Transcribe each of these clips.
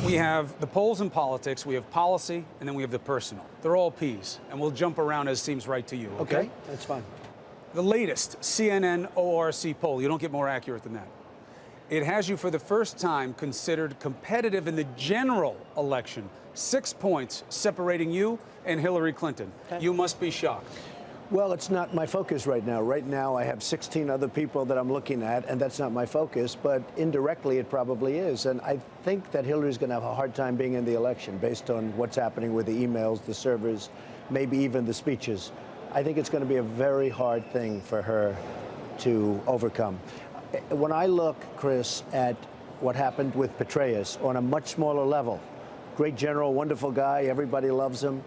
We have the polls and politics, we have policy, and then we have the personal. They're all P's, and we'll jump around as seems right to you, okay? That's fine. The latest CNN ORC poll, you don't get more accurate than that. It has you for the first time considered competitive in the general election. 6 points separating you and Hillary Clinton. Okay. You must be shocked. Well, it's not my focus right now. Right now, I have 16 other people that I'm looking at, and that's not my focus, but indirectly it probably is. And I think that Hillary's going to have a hard time being in the election based on what's happening with the emails, the servers, maybe even the speeches. I think it's going to be a very hard thing for her to overcome. When I look, Chris, at what happened with Petraeus on a much smaller level, great general, wonderful guy, everybody loves him,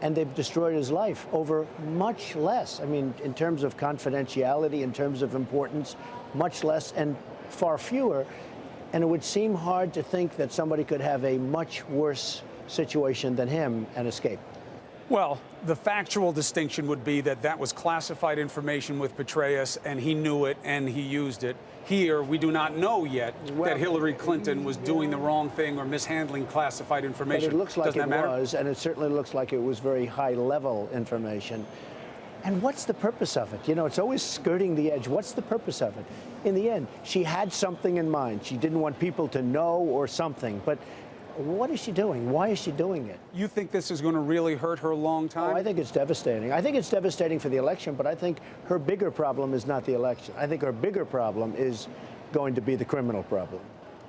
and they've destroyed his life over much less. I mean, in terms of confidentiality, in terms of importance, much less and far fewer. And it would seem hard to think that somebody could have a much worse situation than him and escape. Well, the factual distinction would be that that was classified information with Petraeus, and he knew it and he used it. Here, we do not know yet that Hillary Clinton was doing the wrong thing or mishandling classified information. But it looks like Doesn't that it matter? was, and it certainly looks like it was very high-level information. And what's the purpose of it? You know, it's always skirting the edge. What's the purpose of it? In the end, she had something in mind. She didn't want people to know or something. But what is she doing? Why is she doing it? You think this is going to really hurt her long time? Oh, I think it's devastating. I think it's devastating for the election, but I think her bigger problem is not the election. I think her bigger problem is going to be the criminal problem.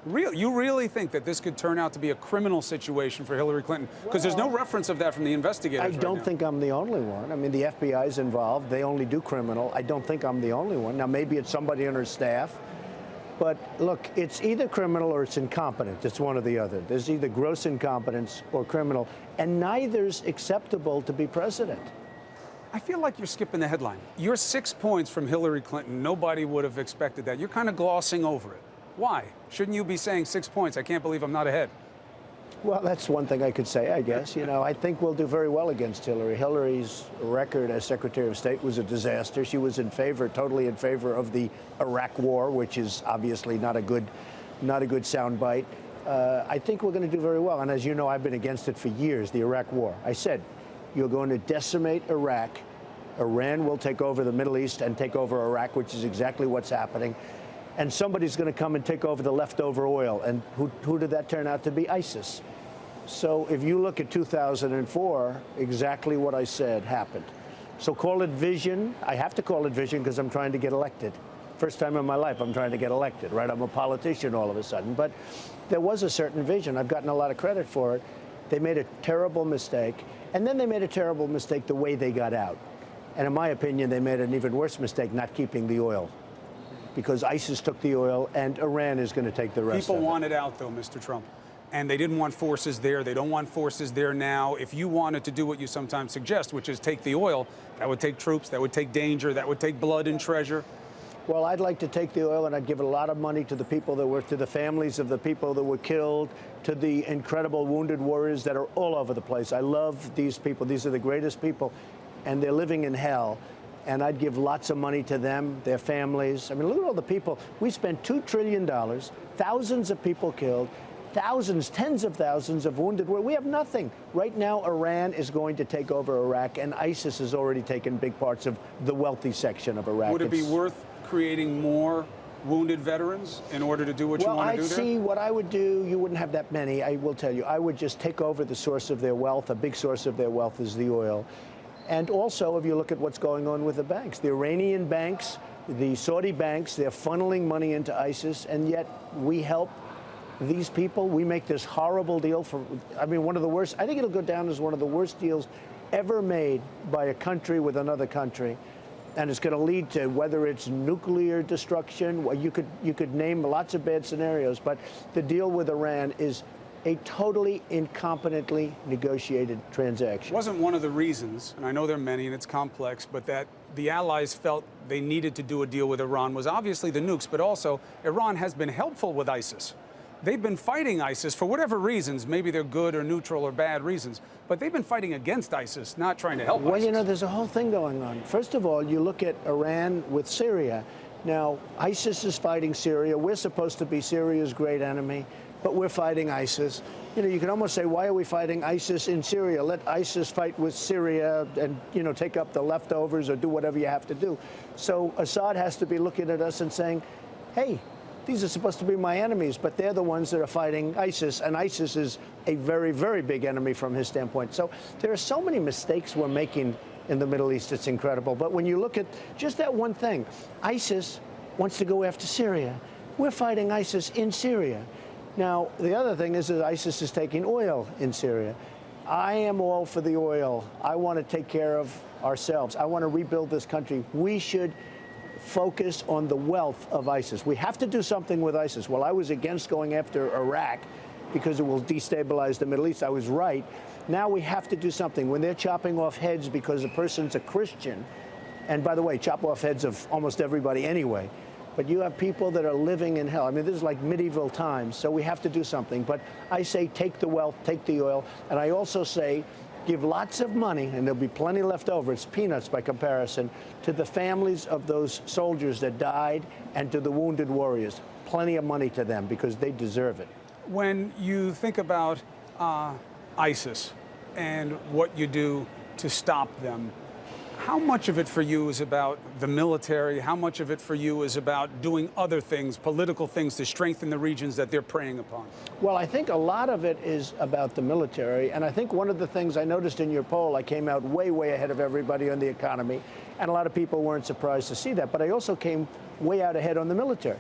You really think that this could turn out to be a criminal situation for Hillary Clinton? Because there's no reference of that from the investigators. I don't think I'm the only one. I mean, the FBI's involved. They only do criminal. I don't think I'm the only one. Now, maybe it's somebody on her staff. But look, it's either criminal or it's incompetent. It's one or the other. There's either gross incompetence or criminal, and neither's acceptable to be president. I feel like you're skipping the headline. You're 6 points from Hillary Clinton. Nobody would have expected that. You're kind of glossing over it. Why? Shouldn't you be saying 6 points? I can't believe I'm not ahead. Well, that's one thing I could say, I guess. You know, I think we'll do very well against Hillary. Hillary's record as Secretary of State was a disaster. She was in favor, totally in favor of the Iraq War, which is obviously not a good soundbite. I think we're going to do very well. And as you know, I've been against it for years, the Iraq War. I said, you're going to decimate Iraq. Iran will take over the Middle East and take over Iraq, which is exactly what's happening. And somebody's going to come and take over the leftover oil. And who did that turn out to be? ISIS. So if you look at 2004, exactly what I said happened. So call it vision. I have to call it vision because I'm trying to get elected. First time in my life I'm trying to get elected, right? I'm a politician all of a sudden. But there was a certain vision. I've gotten a lot of credit for it. They made a terrible mistake. And then they made a terrible mistake the way they got out. And in my opinion, they made an even worse mistake not keeping the oil, because ISIS took the oil and Iran is going to take the rest of it. People want it out, though, Mr. Trump. And they didn't want forces there. They don't want forces there now. If you wanted to do what you sometimes suggest, which is take the oil, that would take troops, that would take danger, that would take blood and treasure. Well, I'd like to take the oil and I'd give a lot of money to the people that were, to the families of the people that were killed, to the incredible wounded warriors that are all over the place. I love these people. These are the greatest people, and they're living in hell. And I'd give lots of money to them, their families. I mean, look at all the people. We spent $2 trillion, thousands of people killed, thousands, tens of thousands of wounded. We have nothing. Right now, Iran is going to take over Iraq, and ISIS has already taken big parts of the wealthy section of Iraq. Would it be worth creating more wounded veterans in order to do what you want to do there? Well, I'd see what I would do. You wouldn't have that many, I will tell you. I would just take over the source of their wealth. A big source of their wealth is the oil. And also, if you look at what's going on with the banks, the Iranian banks, the Saudi banks, they're funneling money into ISIS, and yet we help these people. We make this horrible deal for, I mean, one of the worst, I think it'll go down as one of the worst deals ever made by a country with another country. And it's going to lead to, whether it's nuclear destruction, you could name lots of bad scenarios, but the deal with Iran is a totally incompetently negotiated transaction. Wasn't one of the reasons, and I know there are many and it's complex, but that the allies felt they needed to do a deal with Iran was obviously the nukes, but also Iran has been helpful with ISIS. They've been fighting ISIS for whatever reasons. Maybe they're good or neutral or bad reasons, but they've been fighting against ISIS, not trying to help ISIS. Well, you know, there's a whole thing going on. First of all, you look at Iran with Syria. Now, ISIS is fighting Syria. We're supposed to be Syria's great enemy. but we're fighting ISIS. You know, you can almost say, why are we fighting ISIS in Syria? Let ISIS fight with Syria and, you know, take up the leftovers or do whatever you have to do. So Assad has to be looking at us and saying, hey, these are supposed to be my enemies, but they're the ones that are fighting ISIS, and ISIS is a very, very big enemy from his standpoint. So there are so many mistakes we're making in the Middle East, it's incredible. But when you look at just that one thing, ISIS wants to go after Syria. We're fighting ISIS in Syria. Now, the other thing is that ISIS is taking oil in Syria. I am all for the oil. I want to take care of ourselves. I want to rebuild this country. We should focus on the wealth of ISIS. We have to do something with ISIS. Well, I was against going after Iraq because it will destabilize the Middle East. I was right. Now we have to do something. When they're chopping off heads because a person's a Christian, and by the way, chop off heads of almost everybody anyway, but you have people that are living in hell. I mean, this is like medieval times, so we have to do something. But I say take the wealth, take the oil, and I also say give lots of money, and there'll be plenty left over, it's peanuts by comparison, to the families of those soldiers that died and to the wounded warriors. Plenty of money to them because they deserve it. When you think about ISIS and what you do to stop them, how much of it for you is about the military? How much of it for you is about doing other things, political things, to strengthen the regions that they're preying upon? Well, I think a lot of it is about the military. And I think one of the things I noticed in your poll, I came out way, way ahead of everybody on the economy. And a lot of people weren't surprised to see that. But I also came way out ahead on the military.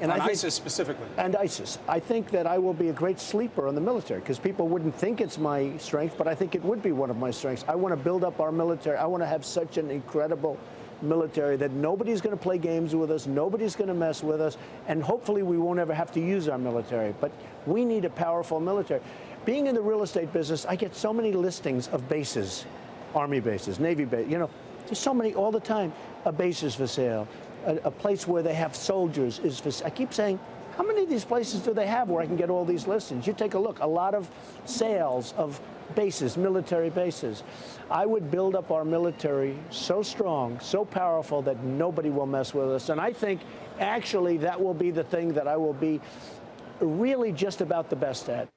And on I think, ISIS specifically? And ISIS. I think that I will be a great sleeper on the military because people wouldn't think it's my strength, but I think it would be one of my strengths. I want to build up our military. I want to have such an incredible military that nobody's going to play games with us, nobody's going to mess with us, and hopefully we won't ever have to use our military. But we need a powerful military. Being in the real estate business, I get so many listings of bases, Army bases, Navy bases, you know, there's so many all the time. A base is for sale. A place where they have soldiers is for sale. I keep saying, how many of these places do they have where I can get all these listings? You take a look, a lot of sales of bases, military bases. I would build up our military so strong, so powerful that nobody will mess with us. And I think actually that will be the thing that I will be really just about the best at.